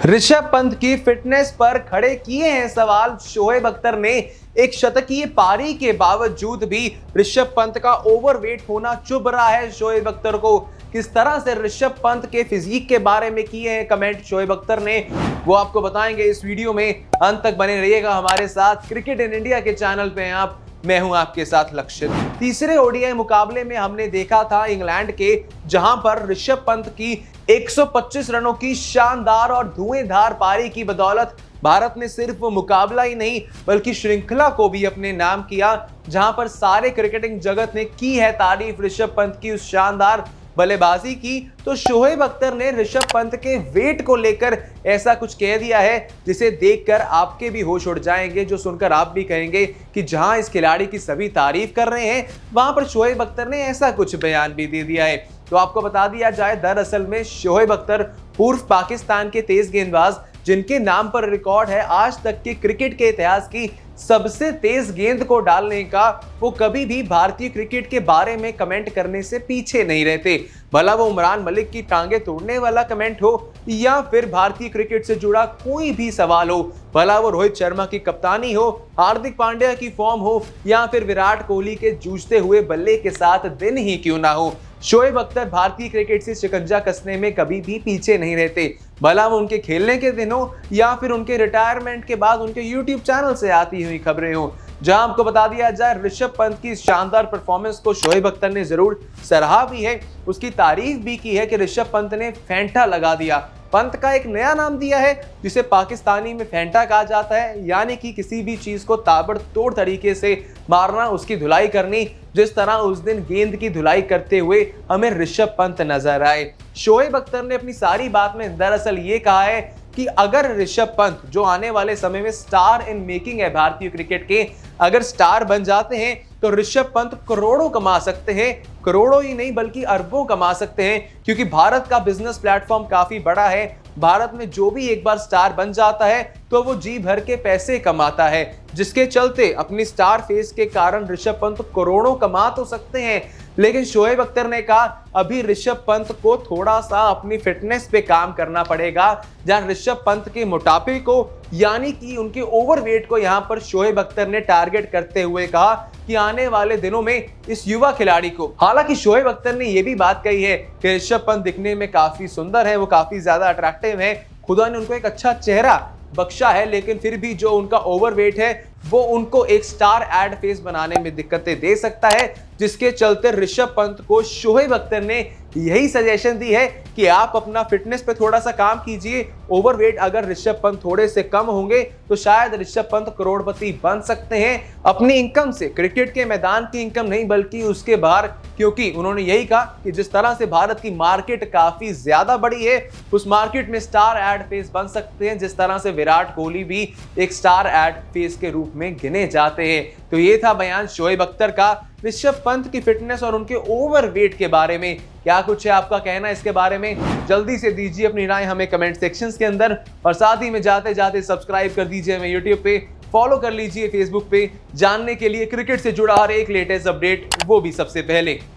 ऋषभ पंत की फिटनेस पर खड़े किए हैं सवाल। शोएब अख्तर ने एक शतकीय पारी के बावजूद भी ऋषभ पंत का ओवरवेट होना चुभ रहा है। शोएब अख्तर को किस तरह से ऋषभ पंत के फिजिक के बारे में किए हैं कमेंट शोएब अख्तर ने, वो आपको बताएंगे इस वीडियो में। अंत तक बने रहिएगा हमारे साथ। क्रिकेट इन इंडिया के चैनल पे हैं आप, मैं हूं आपके साथ लक्षित। तीसरे ओडीआई मुकाबले में हमने देखा था इंग्लैंड के, जहां पर ऋषभ पंत की 125 रनों की शानदार और धुएंधार पारी की बदौलत भारत ने सिर्फ मुकाबला ही नहीं बल्कि श्रृंखला को भी अपने नाम किया, जहां पर सारे क्रिकेटिंग जगत ने की है तारीफ ऋषभ पंत की उस शानदार बल्लेबाजी की। तो शोएब अख्तर ने ऋषभ पंत के वेट को लेकर ऐसा कुछ कह दिया है जिसे देखकर आपके भी होश उड़ जाएंगे, जो सुनकर आप भी कहेंगे कि जहां इस खिलाड़ी की सभी तारीफ कर रहे हैं वहां पर शोएब अख्तर ने ऐसा कुछ बयान भी दे दिया है। तो आपको बता दिया जाए, दरअसल में शोएब अख्तर पूर्व पाकिस्तान के तेज गेंदबाज, जिनके नाम पर रिकॉर्ड है आज तक के क्रिकेट के इतिहास की सबसे तेज गेंद को डालने का, वो कभी भी भारतीय क्रिकेट के बारे में कमेंट करने से पीछे नहीं रहते। भला वो उमरान मलिक की टांगे तोड़ने वाला कमेंट हो या फिर भारतीय क्रिकेट से जुड़ा कोई भी सवाल हो, भला वो रोहित शर्मा की कप्तानी हो, हार्दिक पांड्या की फॉर्म हो या फिर विराट कोहली के जूझते हुए बल्ले के साथ दिन ही क्यों ना हो, शोएब अख्तर भारतीय क्रिकेट से शिकंजा कसने में कभी भी पीछे नहीं रहते। भला वो उनके खेलने के दिन हो या फिर उनके रिटायरमेंट के बाद उनके यूट्यूब चैनल से आती हुई खबरें हो। जहां आपको बता दिया जाए, ऋषभ पंत की शानदार परफॉर्मेंस को शोएब अख्तर ने जरूर सराहा भी है, उसकी तारीफ भी की है कि ऋषभ पंत ने फैंटा लगा दिया। पंत का एक नया नाम दिया है जिसे पाकिस्तानी में फैंटा कहा जाता है, यानी कि किसी भी चीज को ताबड़तोड़ तरीके से मारना, उसकी धुलाई करनी, जिस तरह उस दिन गेंद की धुलाई करते हुए हमें ऋषभ पंत नजर आए। शोएब अख्तर ने अपनी सारी बात में दरअसल ये कहा है कि अगर ऋषभ पंत, जो आने वाले समय में स्टार इन मेकिंग है भारतीय क्रिकेट के, अगर स्टार बन जाते हैं तो ऋषभ पंत करोड़ों कमा सकते हैं, करोड़ों ही नहीं बल्कि अरबों कमा सकते हैं, क्योंकि भारत का बिजनेस प्लेटफॉर्म काफी बड़ा है। भारत में जो भी एक बार स्टार बन जाता है तो वो जी भर के पैसे कमाता है, जिसके चलते अपनी स्टार फेस के कारण ऋषभ पंत करोड़ों कमा तो सकते हैं। लेकिन शोएब अख्तर ने कहा अभी ऋषभ पंत को थोड़ा सा अपनी फिटनेस पे काम करना पड़ेगा, जहां ऋषभ पंत के मोटापे को यानी कि उनके ओवरवेट को यहां पर शोएब अख्तर ने टारगेट करते हुए कहा कि आने वाले दिनों में इस युवा खिलाड़ी को, हालांकि शोएब अख्तर ने यह भी बात कही है कि ऋषभ पंत दिखने में काफी सुंदर है, वो काफी ज्यादा अट्रैक्टिव है, खुदा ने उनको एक अच्छा चेहरा बख्शा है, लेकिन फिर भी जो उनका ओवरवेट है वो उनको एक स्टार एड फेस बनाने में दिक्कतें दे सकता है, जिसके चलते ऋषभ पंत को शोएब अख्तर ने यही सजेशन दी है कि आप अपना फिटनेस पे थोड़ा सा काम कीजिए। ओवरवेट अगर ऋषभ पंत थोड़े से कम होंगे तो शायद ऋषभ पंत करोड़पति बन सकते हैं अपनी इनकम से, क्रिकेट के मैदान की इनकम नहीं बल्कि उसके बाहर, क्योंकि उन्होंने यही कहा कि जिस तरह से भारत की मार्केट काफी ज्यादा बड़ी है, उस मार्केट में स्टार एड फेस बन सकते हैं, जिस तरह से विराट कोहली भी एक स्टार एड फेस के रूप में गिने जाते हैं। तो ये था बयान शोएब अख्तर का ऋषभ पंत की फिटनेस और उनके ओवरवेट के बारे में। क्या कुछ है आपका कहना इसके बारे में, जल्दी से दीजिए अपनी राय हमें कमेंट सेक्शंस के अंदर, और साथ ही में जाते जाते सब्सक्राइब कर दीजिए हमें यूट्यूब पे, फॉलो कर लीजिए फेसबुक पे, जानने के लिए क्रिकेट से जुड़ा हर एक लेटेस्ट अपडेट वो भी सबसे पहले।